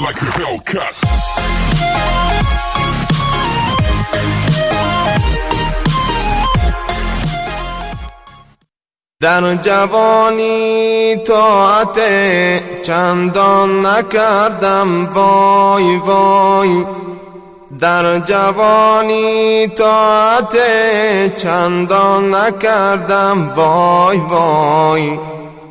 like a Hellcat. در جوانی طاعت چندان نکردم وای وای، در جوانی طاعت چندان نکردم وای وای،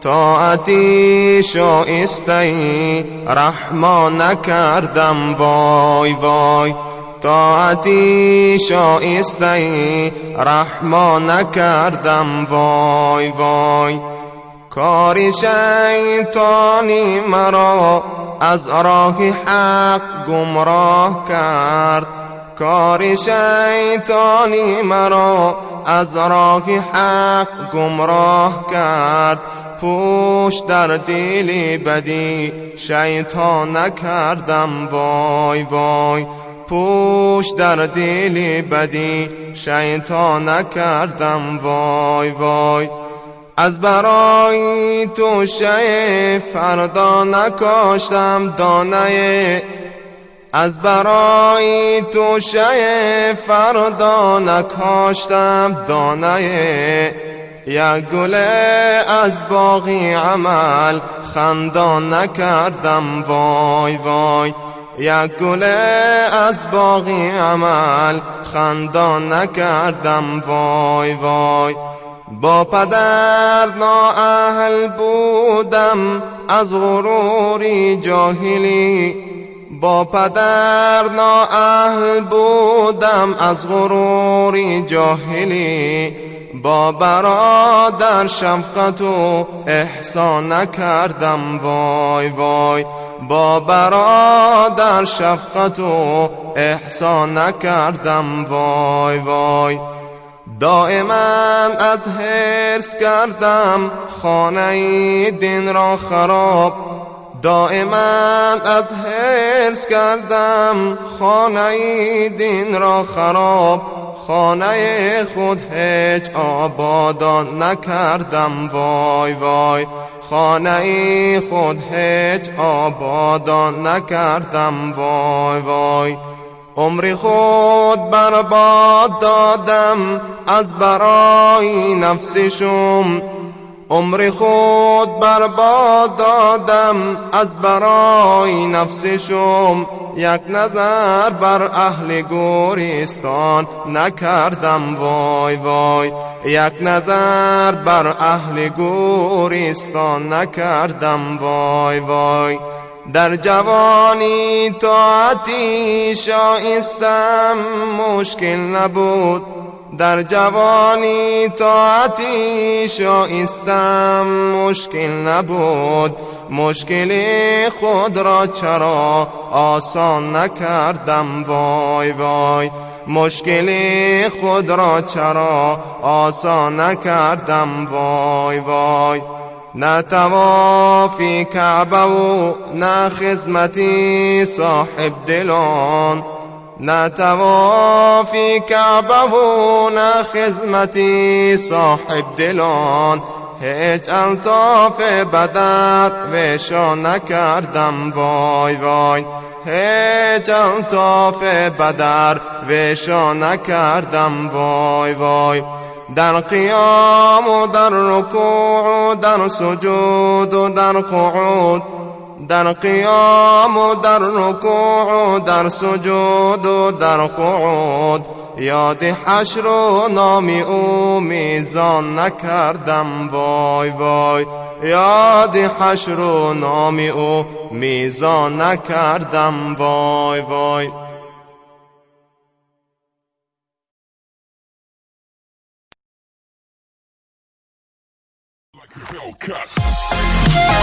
طاعتی شایسته رحمان نکردم وای وای، طاعتی شایسته رحمان نکردم وای وای، کار شیطانی مرا از راه حق گمراه کرد، کار شیطانی مرا از راه حق گمراه کرد، پوش در دل بدی شیطان نکردم وای وای، پوش در دل بدی شیطان نکردم وای وای، از برای تو شی فردا نکاشتم دانه، از برای تو شی فردا نکاشتم دانه، یک گل از باغی عمل خندان نکردم وای وای، یک گل از باغی عمل خندان نکردم وای وای، با پدر نااهل بودم از غروری جاهلی، با پدر نااهل بودم از غروری جاهلی، با برادر شفقت و احسان نکردم وای وای، با برادر شفقت و احسان نکردم وای وای، دائما از حرص کردم خانه دین را خراب، دائما از حرص کردم خانه دین را خراب، خانه خود هیچ آبادان نکردم وای وای، خانه خود هیچ آبادان نکردم وای وای، عمر خود برباد دادم از برای نفسشم، عمر خود برباد دادم از برای نفسشم، یک نظر بر اهل گورستان نکردم وای وای، یک نظر بر اهل گورستان نکردم وای وای، در جوانی طاعتی شایستم مشکل نبود، در جوانی طاعتی شایستم مشکل نبود، مشکل خود را چرا آسان نکردم وای وای، مشکل خود را چرا آسان نکردم وای وای، نه طوافی کعبه و نه خدمتی صاحب دلان، نه طوافی کعبه و نه خدمتی صاحب دلان، هیچ الطاف بدر ویشان نکردم وای وای، هیچ الطاف بدر ویشان نکردم وای وای، در قیام و در رکوع و در سجود و در قعود، در قیام و در رکوع و در سجود و در قعود، یاد حشر و نام او میزان نکردم وای وای، یاد حشر و نام او میزان نکردم وای وای. Like a Hellcat.